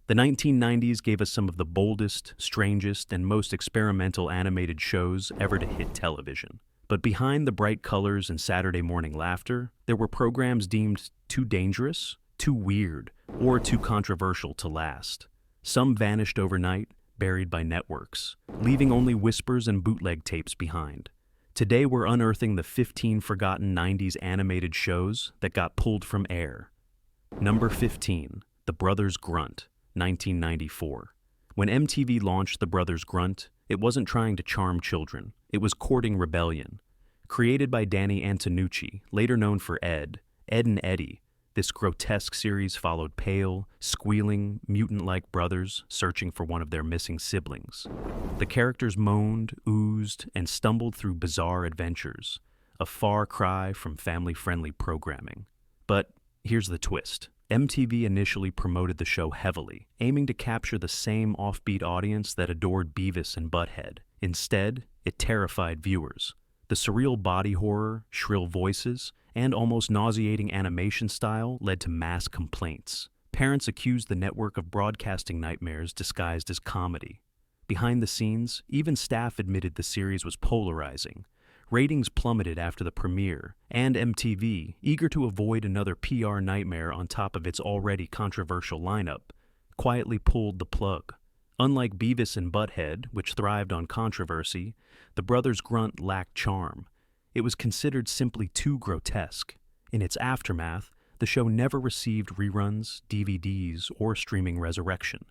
The 1990s gave us some of the boldest, strangest, and most experimental animated shows ever to hit television. But behind the bright colors and Saturday morning laughter, there were programs deemed too dangerous, too weird, or too controversial to last. Some vanished overnight, buried by networks, leaving only whispers and bootleg tapes behind. Today we're unearthing the 15 forgotten 90s animated shows that got pulled from air. Number 15, The Brothers Grunt, 1994. When MTV launched The Brothers Grunt, it wasn't trying to charm children, it was courting rebellion. Created by Danny Antonucci, later known for Ed and Eddie, this grotesque series followed pale, squealing, mutant-like brothers searching for one of their missing siblings. The characters moaned, oozed, and stumbled through bizarre adventures, a far cry from family-friendly programming. But here's the twist. MTV initially promoted the show heavily, aiming to capture the same offbeat audience that adored Beavis and Butthead. Instead, it terrified viewers. The surreal body horror, shrill voices, and almost nauseating animation style led to mass complaints. Parents accused the network of broadcasting nightmares disguised as comedy. Behind the scenes, even staff admitted the series was polarizing. Ratings plummeted after the premiere, and MTV, eager to avoid another PR nightmare on top of its already controversial lineup, quietly pulled the plug. Unlike Beavis and Butthead, which thrived on controversy, The Brothers Grunt lacked charm. It was considered simply too grotesque. In its aftermath, the show never received reruns, DVDs, or streaming resurrection.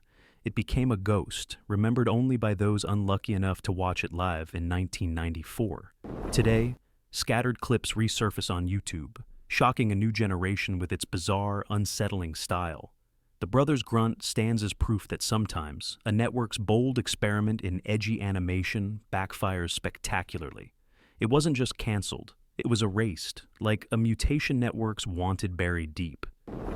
It became a ghost, remembered only by those unlucky enough to watch it live in 1994. Today, scattered clips resurface on YouTube, shocking a new generation with its bizarre, unsettling style. The Brothers Grunt stands as proof that sometimes a network's bold experiment in edgy animation backfires spectacularly. It wasn't just canceled, it was erased, like a mutation network's wanted buried deep.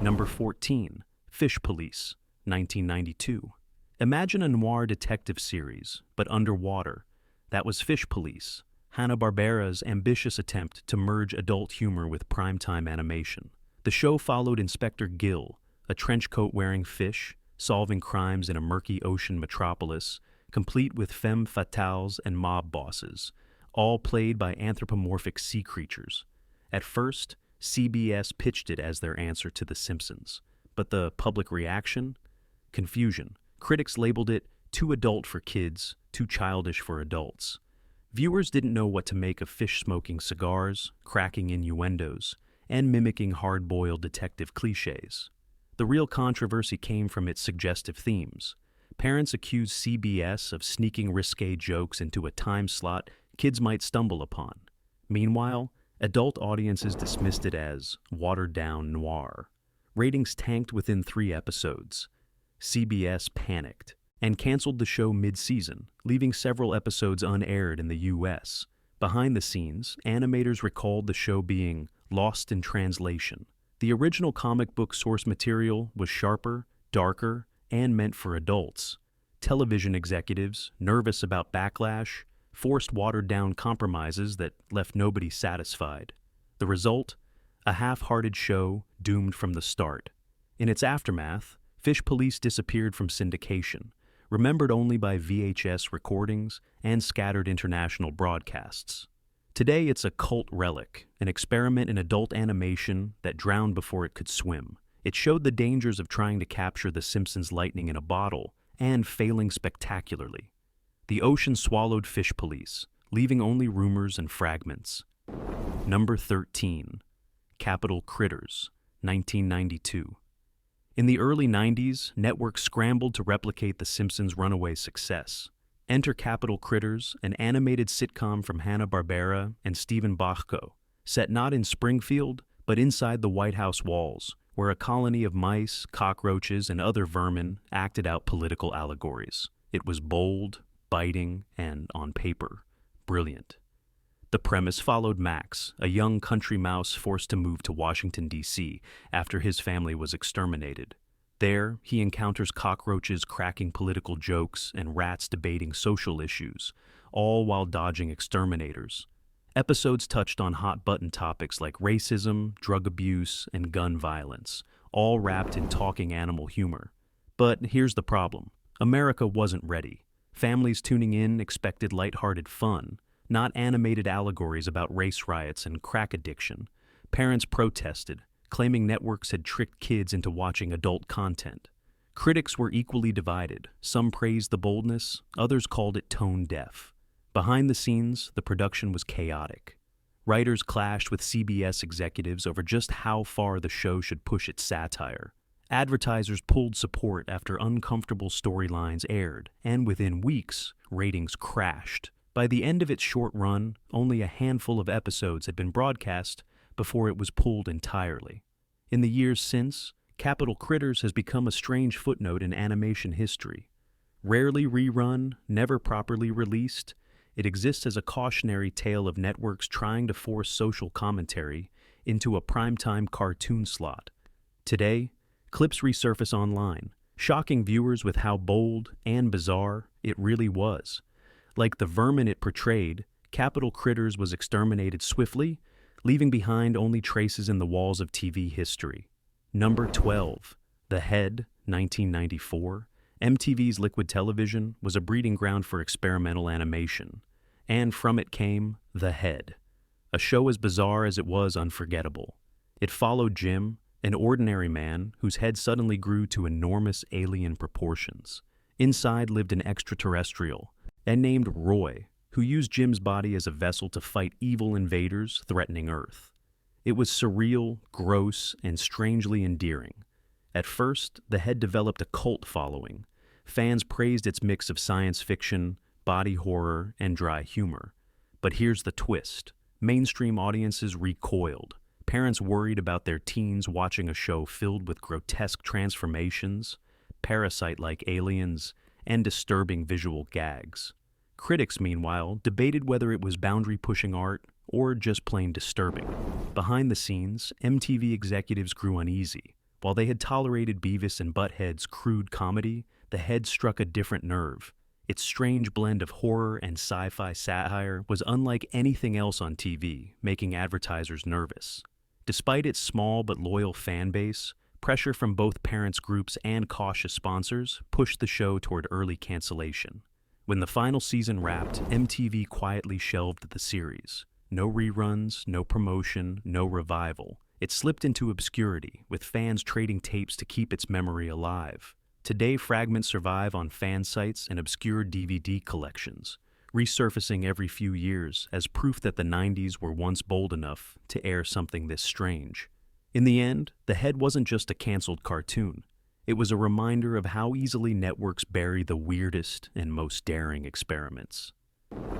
Number 14, Fish Police, 1992. Imagine a noir detective series, but underwater. That was Fish Police, Hanna-Barbera's ambitious attempt to merge adult humor with primetime animation. The show followed Inspector Gill, a trench-coat-wearing fish, solving crimes in a murky ocean metropolis, complete with femme fatales and mob bosses, all played by anthropomorphic sea creatures. At first, CBS pitched it as their answer to The Simpsons. But the public reaction? Confusion. Critics labeled it too adult for kids, too childish for adults. Viewers didn't know what to make of fish smoking cigars, cracking innuendos, and mimicking hard-boiled detective cliches. The real controversy came from its suggestive themes. Parents accused CBS of sneaking risque jokes into a time slot kids might stumble upon. Meanwhile, adult audiences dismissed it as watered-down noir. Ratings tanked within 3 episodes. CBS panicked and canceled the show mid-season, leaving several episodes unaired in the U.S. Behind the scenes, animators recalled the show being lost in translation. The original comic book source material was sharper, darker, and meant for adults. Television executives, nervous about backlash, forced watered-down compromises that left nobody satisfied. The result? A half-hearted show doomed from the start. In its aftermath, Fish Police disappeared from syndication, remembered only by VHS recordings and scattered international broadcasts. Today it's a cult relic, an experiment in adult animation that drowned before it could swim. It showed the dangers of trying to capture The Simpsons' lightning in a bottle and failing spectacularly. The ocean swallowed Fish Police, leaving only rumors and fragments. Number 13, Capitol Critters, 1992. In the early 90s, networks scrambled to replicate The Simpsons' runaway success. Enter Capitol Critters, an animated sitcom from Hanna-Barbera and Stephen Bachko, set not in Springfield, but inside the White House walls, where a colony of mice, cockroaches, and other vermin acted out political allegories. It was bold, biting, and, on paper, brilliant. The premise followed Max, a young country mouse forced to move to Washington, D.C. after his family was exterminated. There, he encounters cockroaches cracking political jokes and rats debating social issues, all while dodging exterminators. Episodes touched on hot-button topics like racism, drug abuse, and gun violence, all wrapped in talking animal humor. But here's the problem. America wasn't ready. Families tuning in expected lighthearted fun, not animated allegories about race riots and crack addiction. Parents protested, claiming networks had tricked kids into watching adult content. Critics were equally divided. Some praised the boldness, others called it tone deaf. Behind the scenes, the production was chaotic. Writers clashed with CBS executives over just how far the show should push its satire. Advertisers pulled support after uncomfortable storylines aired, and within weeks, ratings crashed. By the end of its short run, only a handful of episodes had been broadcast before it was pulled entirely. In the years since, Capital Critters has become a strange footnote in animation history. Rarely rerun, never properly released, it exists as a cautionary tale of networks trying to force social commentary into a primetime cartoon slot. Today, clips resurface online, shocking viewers with how bold and bizarre it really was. Like the vermin it portrayed, Capital Critters was exterminated swiftly, leaving behind only traces in the walls of TV history. Number 12. The Head, 1994. MTV's Liquid Television was a breeding ground for experimental animation, and from it came The Head, a show as bizarre as it was unforgettable. It followed Jim, an ordinary man whose head suddenly grew to enormous alien proportions. Inside lived an extraterrestrial, and named Roy, who used Jim's body as a vessel to fight evil invaders threatening Earth. It was surreal, gross, and strangely endearing. At first, The Head developed a cult following. Fans praised its mix of science fiction, body horror, and dry humor. But here's the twist. Mainstream audiences recoiled. Parents worried about their teens watching a show filled with grotesque transformations, parasite-like aliens, and disturbing visual gags. Critics, meanwhile, debated whether it was boundary-pushing art or just plain disturbing. Behind the scenes, MTV executives grew uneasy. While they had tolerated Beavis and Butthead's crude comedy, The Head struck a different nerve. Its strange blend of horror and sci-fi satire was unlike anything else on TV, making advertisers nervous. Despite its small but loyal fan base, pressure from both parents' groups and cautious sponsors pushed the show toward early cancellation. When the final season wrapped, MTV quietly shelved the series. No reruns, no promotion, no revival. It slipped into obscurity, with fans trading tapes to keep its memory alive. Today, fragments survive on fan sites and obscure DVD collections, resurfacing every few years as proof that the 90s were once bold enough to air something this strange. In the end, The Head wasn't just a canceled cartoon. It was a reminder of how easily networks bury the weirdest and most daring experiments.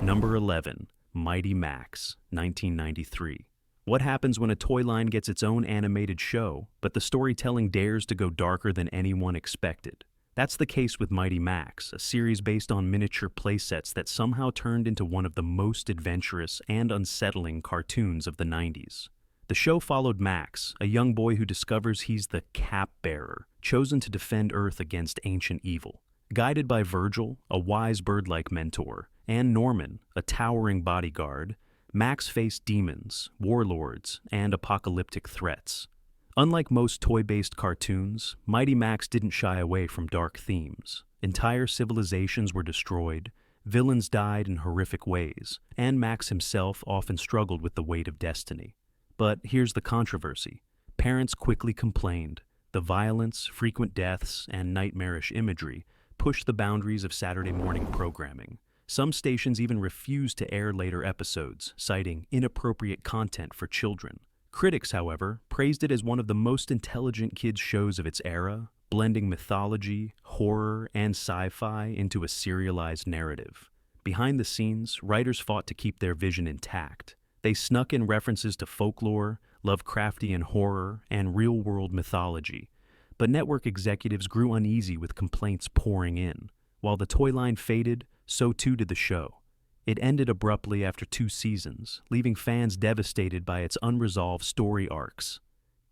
Number 11. Mighty Max, 1993. What happens when a toy line gets its own animated show, but the storytelling dares to go darker than anyone expected? That's the case with Mighty Max, a series based on miniature playsets that somehow turned into one of the most adventurous and unsettling cartoons of the 90s. The show followed Max, a young boy who discovers he's the Cap-Bearer, chosen to defend Earth against ancient evil. Guided by Virgil, a wise bird-like mentor, and Norman, a towering bodyguard, Max faced demons, warlords, and apocalyptic threats. Unlike most toy-based cartoons, Mighty Max didn't shy away from dark themes. Entire civilizations were destroyed, villains died in horrific ways, and Max himself often struggled with the weight of destiny. But here's the controversy. Parents quickly complained. The violence, frequent deaths, and nightmarish imagery pushed the boundaries of Saturday morning programming. Some stations even refused to air later episodes, citing inappropriate content for children. Critics, however, praised it as one of the most intelligent kids' shows of its era, blending mythology, horror, and sci-fi into a serialized narrative. Behind the scenes, writers fought to keep their vision intact. They snuck in references to folklore, Lovecraftian horror, and real-world mythology. But network executives grew uneasy with complaints pouring in. While the toy line faded, so too did the show. It ended abruptly after 2 seasons, leaving fans devastated by its unresolved story arcs.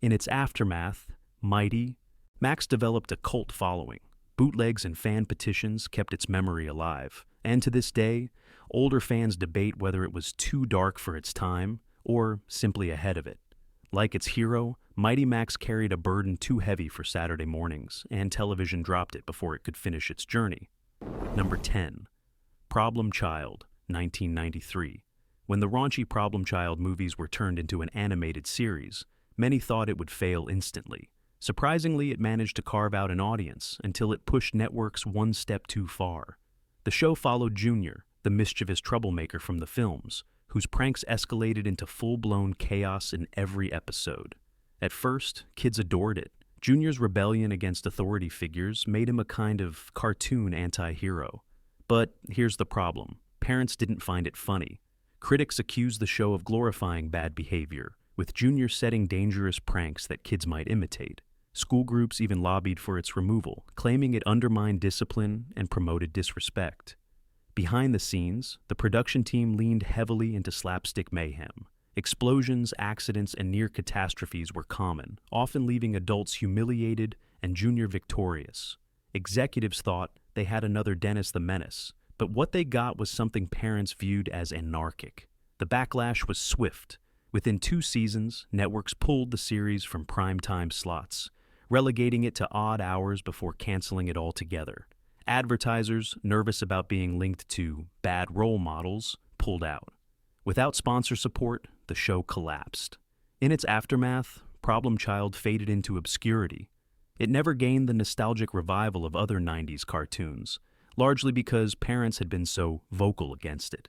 In its aftermath, Mighty Max developed a cult following. Bootlegs and fan petitions kept its memory alive, and to this day, older fans debate whether it was too dark for its time or simply ahead of it. Like its hero, Mighty Max carried a burden too heavy for Saturday mornings, and television dropped it before it could finish its journey. Number 10. Problem Child, 1993. When the raunchy Problem Child movies were turned into an animated series, many thought it would fail instantly. Surprisingly, it managed to carve out an audience until it pushed networks one step too far. The show followed Junior, the mischievous troublemaker from the films, whose pranks escalated into full-blown chaos in every episode. At first, kids adored it. Junior's rebellion against authority figures made him a kind of cartoon anti-hero. But here's the problem. Parents didn't find it funny. Critics accused the show of glorifying bad behavior, with Junior setting dangerous pranks that kids might imitate. School groups even lobbied for its removal, claiming it undermined discipline and promoted disrespect. Behind the scenes, the production team leaned heavily into slapstick mayhem. Explosions, accidents, and near catastrophes were common, often leaving adults humiliated and Junior victorious. Executives thought they had another Dennis the Menace, but what they got was something parents viewed as anarchic. The backlash was swift. Within 2 seasons, networks pulled the series from primetime slots, relegating it to odd hours before canceling it altogether. Advertisers, nervous about being linked to bad role models, pulled out. Without sponsor support, the show collapsed. In its aftermath, Problem Child faded into obscurity. It never gained the nostalgic revival of other 90s cartoons, largely because parents had been so vocal against it.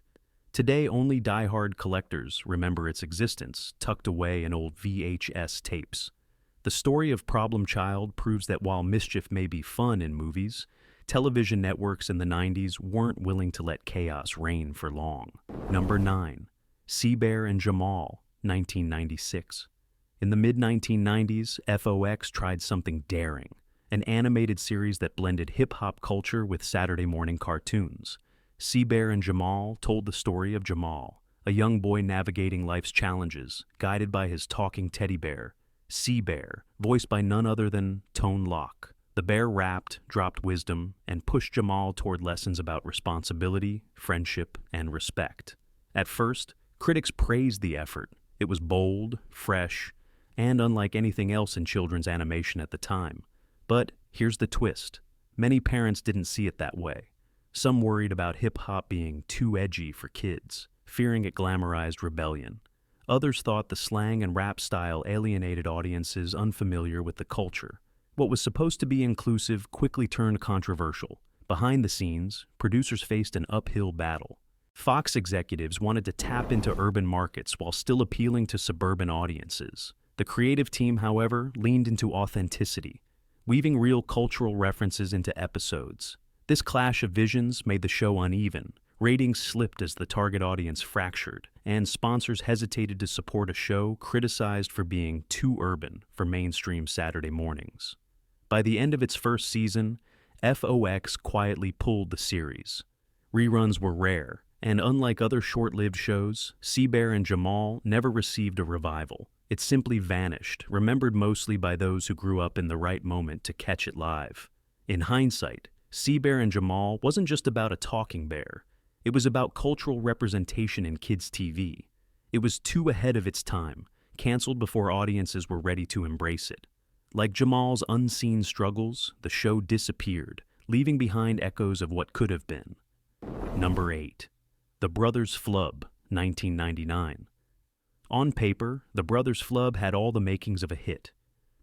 Today, only die-hard collectors remember its existence, tucked away in old VHS tapes. The story of Problem Child proves that while mischief may be fun in movies, television networks in the 90s weren't willing to let chaos reign for long. Number 9. Seabear and Jamal, 1996. In the mid-1990s, FOX tried something daring, an animated series that blended hip-hop culture with Saturday morning cartoons. Seabear and Jamal told the story of Jamal, a young boy navigating life's challenges, guided by his talking teddy bear, Seabear, voiced by none other than Tone Loc. The bear rapped, dropped wisdom, and pushed Jamal toward lessons about responsibility, friendship, and respect. At first, critics praised the effort. It was bold, fresh, and unlike anything else in children's animation at the time. But here's the twist. Many parents didn't see it that way. Some worried about hip-hop being too edgy for kids, fearing it glamorized rebellion. Others thought the slang and rap style alienated audiences unfamiliar with the culture. What was supposed to be inclusive quickly turned controversial. Behind the scenes, producers faced an uphill battle. Fox executives wanted to tap into urban markets while still appealing to suburban audiences. The creative team, however, leaned into authenticity, weaving real cultural references into episodes. This clash of visions made the show uneven. Ratings slipped as the target audience fractured, and sponsors hesitated to support a show criticized for being too urban for mainstream Saturday mornings. By the end of its first season, FOX quietly pulled the series. Reruns were rare, and unlike other short-lived shows, Seabear and Jamal never received a revival. It simply vanished, remembered mostly by those who grew up in the right moment to catch it live. In hindsight, Seabear and Jamal wasn't just about a talking bear. It was about cultural representation in kids' TV. It was too ahead of its time, canceled before audiences were ready to embrace it. Like Jamal's unseen struggles, the show disappeared, leaving behind echoes of what could have been. Number 8. The Brothers Flub, 1999. On paper, the Brothers Flub had all the makings of a hit.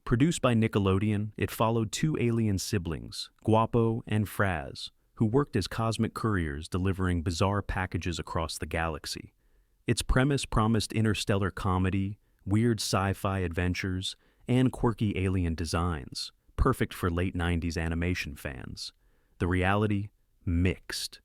Produced by Nickelodeon, it followed 2 alien siblings, Guapo and Fraz, who worked as cosmic couriers delivering bizarre packages across the galaxy. Its premise promised interstellar comedy, weird sci-fi adventures, and quirky alien designs, perfect for late 90s animation fans. The reality? Mixed.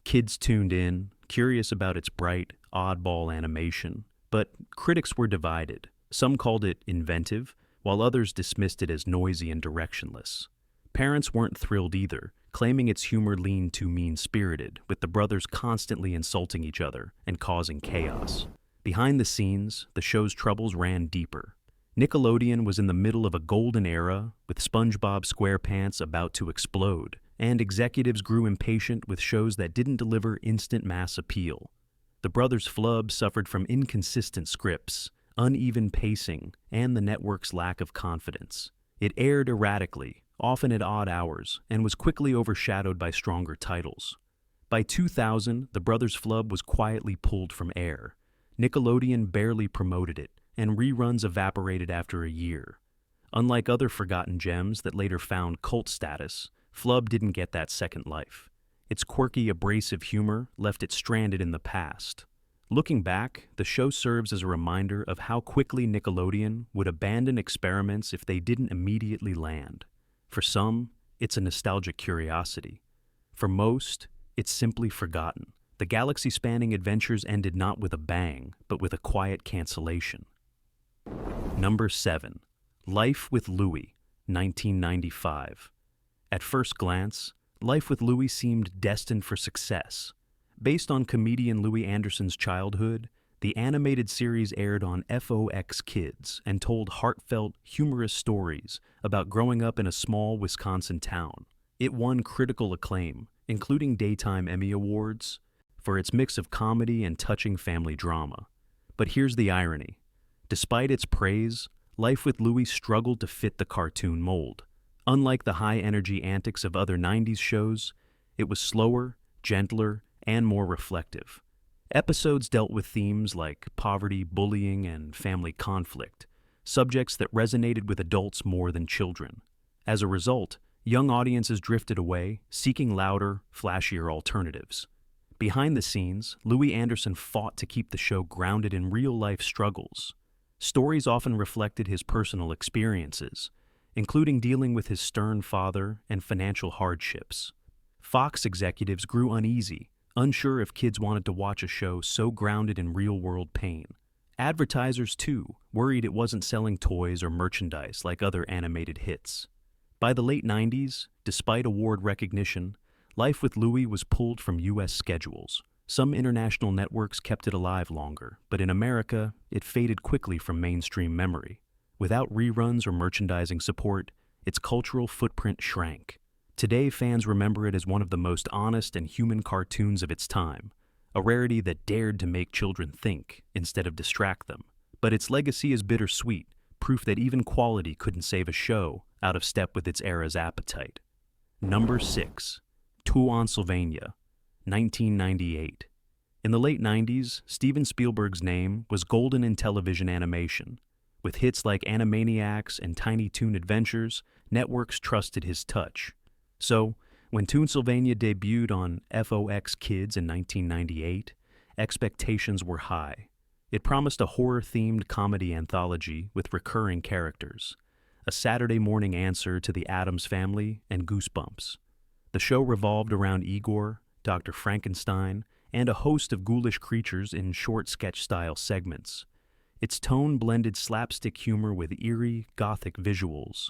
Kids tuned in, curious about its bright, oddball animation, but critics were divided. Some called it inventive, while others dismissed it as noisy and directionless. Parents weren't thrilled either, claiming its humor leaned too mean-spirited, with the brothers constantly insulting each other and causing chaos. Behind the scenes, the show's troubles ran deeper. Nickelodeon was in the middle of a golden era, with SpongeBob SquarePants about to explode, and executives grew impatient with shows that didn't deliver instant mass appeal. The Brothers Flub suffered from inconsistent scripts, uneven pacing, and the network's lack of confidence. It aired erratically, often at odd hours, and was quickly overshadowed by stronger titles. By 2000, the Brothers Flub was quietly pulled from air. Nickelodeon barely promoted it, and reruns evaporated after a year. Unlike other forgotten gems that later found cult status, Flub didn't get that second life. Its quirky, abrasive humor left it stranded in the past. Looking back, the show serves as a reminder of how quickly Nickelodeon would abandon experiments if they didn't immediately land. For some, it's a nostalgic curiosity. For most, it's simply forgotten. The galaxy-spanning adventures ended not with a bang, but with a quiet cancellation. Number 7. Life with Louie, 1995. At first glance, Life with Louie seemed destined for success. Based on comedian Louie Anderson's childhood, the animated series aired on FOX Kids and told heartfelt, humorous stories about growing up in a small Wisconsin town. It won critical acclaim, including Daytime Emmy Awards, for its mix of comedy and touching family drama. But here's the irony. Despite its praise, Life with Louie struggled to fit the cartoon mold. Unlike the high-energy antics of other 90s shows, it was slower, gentler, and more reflective. Episodes dealt with themes like poverty, bullying, and family conflict, subjects that resonated with adults more than children. As a result, young audiences drifted away, seeking louder, flashier alternatives. Behind the scenes, Louie Anderson fought to keep the show grounded in real-life struggles. Stories often reflected his personal experiences, including dealing with his stern father and financial hardships. Fox executives grew uneasy, unsure if kids wanted to watch a show so grounded in real-world pain. Advertisers, too, worried it wasn't selling toys or merchandise like other animated hits. By the late 90s, despite award recognition, Life with Louie was pulled from U.S. schedules. Some international networks kept it alive longer, but in America, it faded quickly from mainstream memory. Without reruns or merchandising support, its cultural footprint shrank. Today, fans remember it as one of the most honest and human cartoons of its time, a rarity that dared to make children think instead of distract them. But its legacy is bittersweet, proof that even quality couldn't save a show out of step with its era's appetite. Number 6. Toonsylvania, 1998. In the late 90s, Steven Spielberg's name was golden in television animation. With hits like Animaniacs and Tiny Toon Adventures, networks trusted his touch. So, when Toonsylvania debuted on FOX Kids in 1998, expectations were high. It promised a horror-themed comedy anthology with recurring characters, a Saturday morning answer to The Addams Family and Goosebumps. The show revolved around Igor, Dr. Frankenstein, and a host of ghoulish creatures in short sketch-style segments. Its tone blended slapstick humor with eerie, gothic visuals.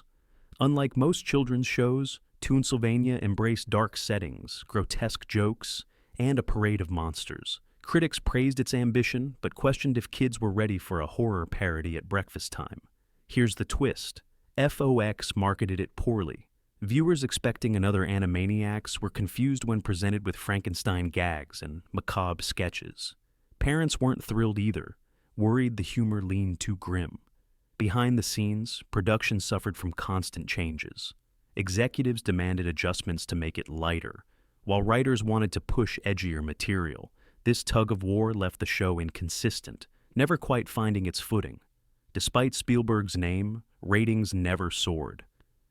Unlike most children's shows, Toonsylvania embraced dark settings, grotesque jokes, and a parade of monsters. Critics praised its ambition, but questioned if kids were ready for a horror parody at breakfast time. Here's the twist. FOX marketed it poorly. Viewers expecting another Animaniacs were confused when presented with Frankenstein gags and macabre sketches. Parents weren't thrilled either, worried the humor leaned too grim. Behind the scenes, production suffered from constant changes. Executives demanded adjustments to make it lighter, while writers wanted to push edgier material. This tug-of-war left the show inconsistent, never quite finding its footing. Despite Spielberg's name, ratings never soared.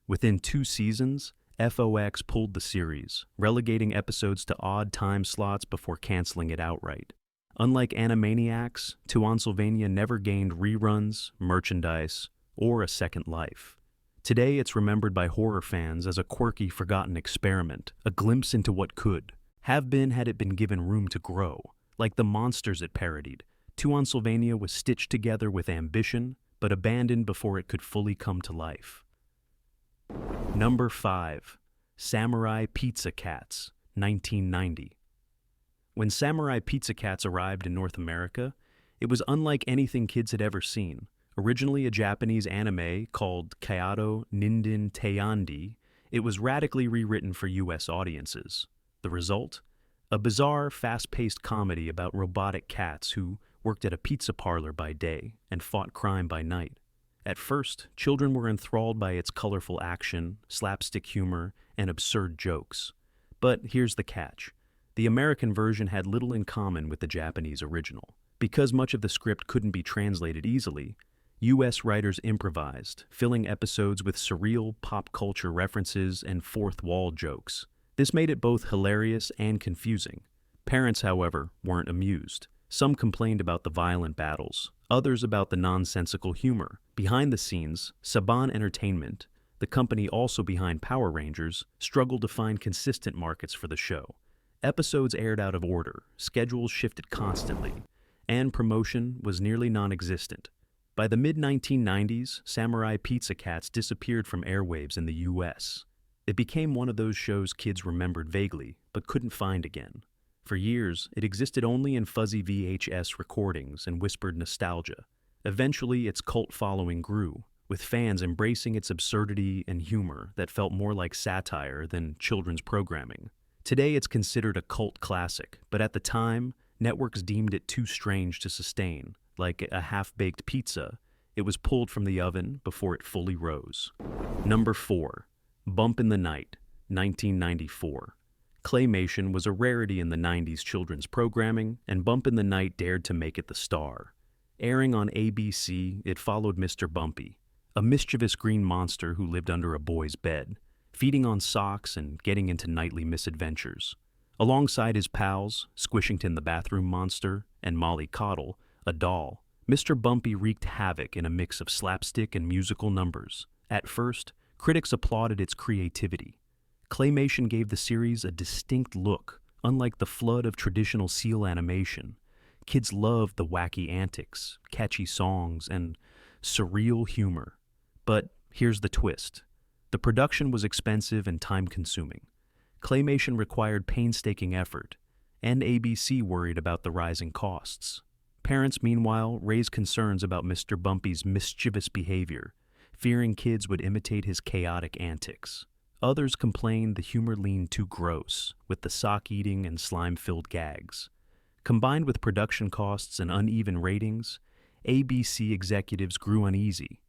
Within 2 seasons, FOX pulled the series, relegating episodes to odd time slots before canceling it outright. Unlike Animaniacs, Toonsylvania never gained reruns, merchandise, or a second life. Today, it's remembered by horror fans as a quirky, forgotten experiment, a glimpse into what could have been had it been given room to grow. Like the monsters it parodied, Toonsylvania was stitched together with ambition, but abandoned before it could fully come to life. Number 5. Samurai Pizza Cats, 1990. When Samurai Pizza Cats arrived in North America, it was unlike anything kids had ever seen. Originally a Japanese anime called Kyoto Ninden Teiyandi, it was radically rewritten for U.S. audiences. The result? A bizarre, fast-paced comedy about robotic cats who worked at a pizza parlor by day, and fought crime by night. At first, children were enthralled by its colorful action, slapstick humor, and absurd jokes. But here's the catch. The American version had little in common with the Japanese original. Because much of the script couldn't be translated easily, U.S. writers improvised, filling episodes with surreal pop culture references and fourth-wall jokes. This made it both hilarious and confusing. Parents, however, weren't amused. Some complained about the violent battles, others about the nonsensical humor. Behind the scenes, Saban Entertainment, the company also behind Power Rangers, struggled to find consistent markets for the show. Episodes aired out of order, schedules shifted constantly, and promotion was nearly non-existent. By the mid-1990s, Samurai Pizza Cats disappeared from airwaves in the U.S. It became one of those shows kids remembered vaguely, but couldn't find again. For years, it existed only in fuzzy VHS recordings and whispered nostalgia. Eventually, its cult following grew, with fans embracing its absurdity and humor that felt more like satire than children's programming. Today, it's considered a cult classic, but at the time, networks deemed it too strange to sustain. Like a half-baked pizza, it was pulled from the oven before it fully rose. Number 4. Bump in the Night, 1994. Claymation was a rarity in the 90s children's programming, and Bump in the Night dared to make it the star. Airing on ABC, it followed Mr. Bumpy, a mischievous green monster who lived under a boy's bed, feeding on socks and getting into nightly misadventures. Alongside his pals, Squishington the Bathroom Monster and Molly Coddle, a doll, Mr. Bumpy wreaked havoc in a mix of slapstick and musical numbers. At first, critics applauded its creativity. Claymation gave the series a distinct look, unlike the flood of traditional seal animation. Kids loved the wacky antics, catchy songs, and surreal humor. But here's the twist. The production was expensive and time-consuming. Claymation required painstaking effort, and ABC worried about the rising costs. Parents, meanwhile, raised concerns about Mr. Bumpy's mischievous behavior, fearing kids would imitate his chaotic antics. Others complained the humor leaned too gross, with the sock-eating and slime-filled gags. Combined with production costs and uneven ratings, ABC executives grew uneasy.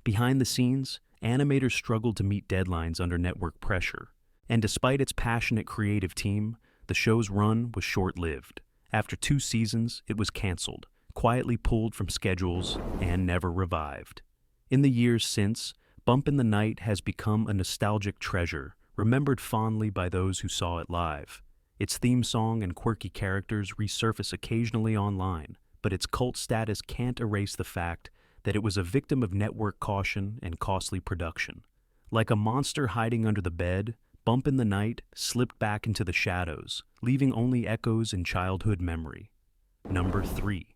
Behind the scenes, animators struggled to meet deadlines under network pressure. And despite its passionate creative team, the show's run was short-lived. After 2 seasons, it was canceled, quietly pulled from schedules, and never revived. In the years since, Bump in the Night has become a nostalgic treasure, remembered fondly by those who saw it live. Its theme song and quirky characters resurface occasionally online, but its cult status can't erase the fact that it was a victim of network caution and costly production. Like a monster hiding under the bed, Bump in the Night slipped back into the shadows, leaving only echoes in childhood memory. Number 3.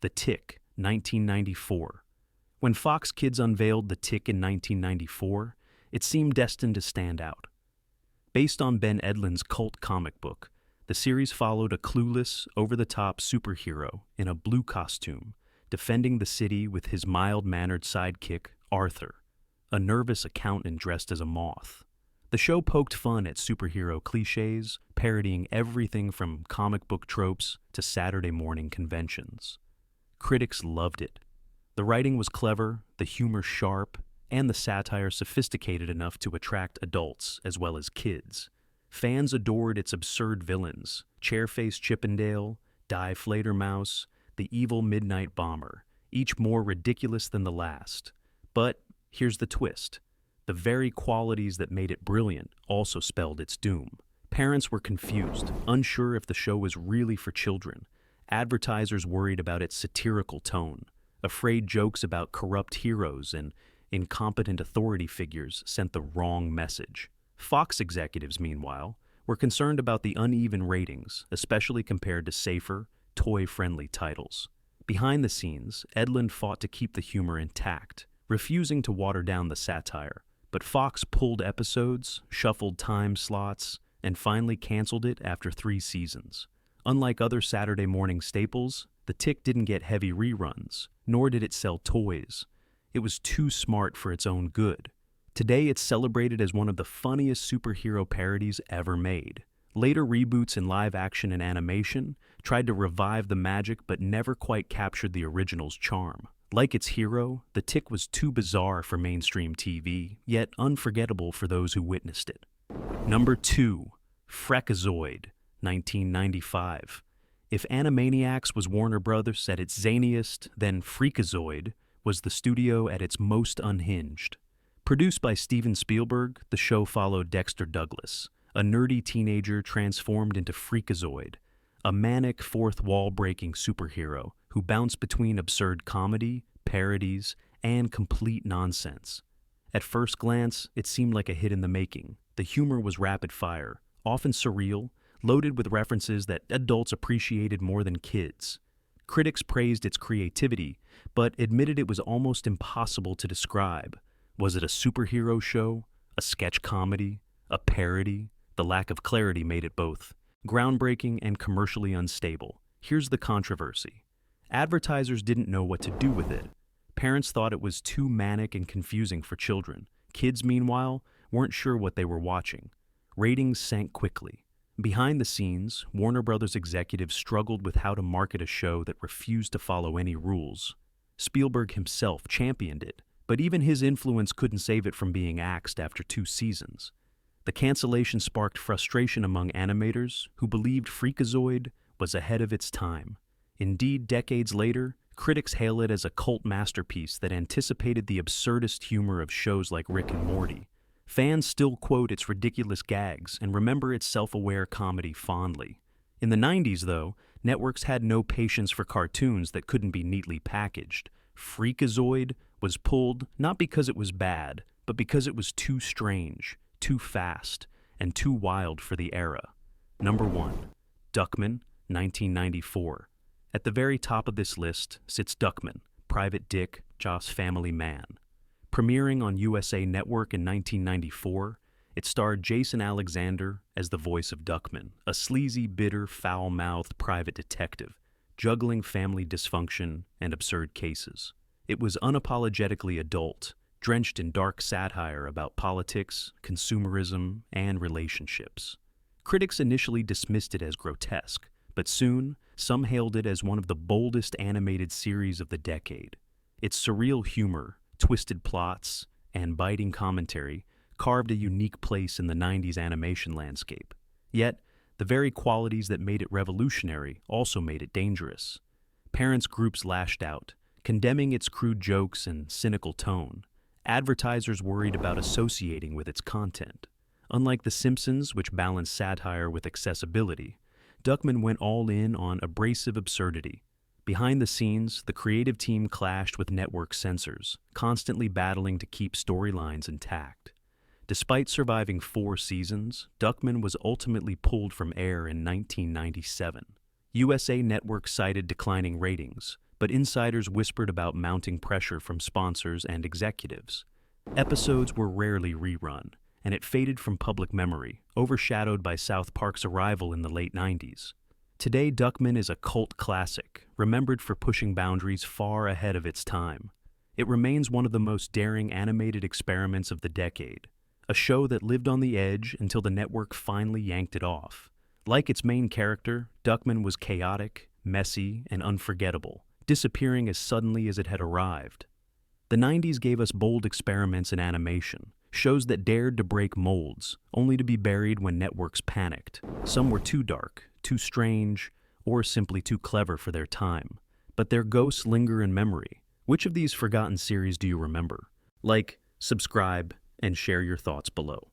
The Tick, 1994. When Fox Kids unveiled The Tick in 1994, it seemed destined to stand out. Based on Ben Edlund's cult comic book, the series followed a clueless, over-the-top superhero in a blue costume, defending the city with his mild-mannered sidekick, Arthur, a nervous accountant dressed as a moth. The show poked fun at superhero cliches, parodying everything from comic book tropes to Saturday morning conventions. Critics loved it. The writing was clever, the humor sharp, and the satire sophisticated enough to attract adults as well as kids. Fans adored its absurd villains, Chairface Chippendale, Die Fledermaus, the evil Midnight Bomber, each more ridiculous than the last. But here's the twist. The very qualities that made it brilliant also spelled its doom. Parents were confused, unsure if the show was really for children. Advertisers worried about its satirical tone, afraid jokes about corrupt heroes and incompetent authority figures sent the wrong message. Fox executives, meanwhile, were concerned about the uneven ratings, especially compared to safer, toy-friendly titles. Behind the scenes, Edlund fought to keep the humor intact, refusing to water down the satire. But Fox pulled episodes, shuffled time slots, and finally canceled it after 3 seasons. Unlike other Saturday morning staples, The Tick didn't get heavy reruns, nor did it sell toys. It was too smart for its own good. Today, it's celebrated as one of the funniest superhero parodies ever made. Later reboots in live action and animation tried to revive the magic but never quite captured the original's charm. Like its hero, the Tick was too bizarre for mainstream TV, yet unforgettable for those who witnessed it. Number 2. Freakazoid, 1995. If Animaniacs was Warner Brothers at its zaniest, then Freakazoid was the studio at its most unhinged. Produced by Steven Spielberg, the show followed Dexter Douglas, a nerdy teenager transformed into Freakazoid, a manic fourth-wall-breaking superhero who bounced between absurd comedy, parodies, and complete nonsense. At first glance, it seemed like a hit in the making. The humor was rapid-fire, often surreal, loaded with references that adults appreciated more than kids. Critics praised its creativity, but admitted it was almost impossible to describe. Was it a superhero show? A sketch comedy? A parody? The lack of clarity made it both groundbreaking and commercially unstable. Here's the controversy. Advertisers didn't know what to do with it. Parents thought it was too manic and confusing for children. Kids, meanwhile, weren't sure what they were watching. Ratings sank quickly. Behind the scenes, Warner Brothers executives struggled with how to market a show that refused to follow any rules. Spielberg himself championed it, but even his influence couldn't save it from being axed after 2 seasons. The cancellation sparked frustration among animators who believed Freakazoid was ahead of its time. Indeed, decades later, critics hail it as a cult masterpiece that anticipated the absurdist humor of shows like Rick and Morty. Fans still quote its ridiculous gags and remember its self-aware comedy fondly. In the 90s, though, networks had no patience for cartoons that couldn't be neatly packaged. Freakazoid was pulled not because it was bad, but because it was too strange, too fast, and too wild for the era. Number 1. Duckman, 1994. At the very top of this list sits Duckman, Private Dick, Joss Family Man. Premiering on USA Network in 1994, it starred Jason Alexander as the voice of Duckman, a sleazy, bitter, foul-mouthed private detective, juggling family dysfunction and absurd cases. It was unapologetically adult, drenched in dark satire about politics, consumerism, and relationships. Critics initially dismissed it as grotesque, but soon, some hailed it as one of the boldest animated series of the decade. Its surreal humor, twisted plots, and biting commentary carved a unique place in the 90s animation landscape. Yet, the very qualities that made it revolutionary also made it dangerous. Parents' groups lashed out, condemning its crude jokes and cynical tone. Advertisers worried about associating with its content. Unlike The Simpsons, which balanced satire with accessibility, Duckman went all in on abrasive absurdity. Behind the scenes, the creative team clashed with network censors, constantly battling to keep storylines intact. Despite surviving 4 seasons, Duckman was ultimately pulled from air in 1997. USA Network cited declining ratings, but insiders whispered about mounting pressure from sponsors and executives. Episodes were rarely rerun, and it faded from public memory, overshadowed by South Park's arrival in the late 90s. Today, Duckman is a cult classic, remembered for pushing boundaries far ahead of its time. It remains one of the most daring animated experiments of the decade, a show that lived on the edge until the network finally yanked it off. Like its main character, Duckman was chaotic, messy, and unforgettable, disappearing as suddenly as it had arrived. The 90s gave us bold experiments in animation, shows that dared to break molds, only to be buried when networks panicked. Some were too dark, too strange, or simply too clever for their time. But their ghosts linger in memory. Which of these forgotten series do you remember? Like, subscribe, and share your thoughts below.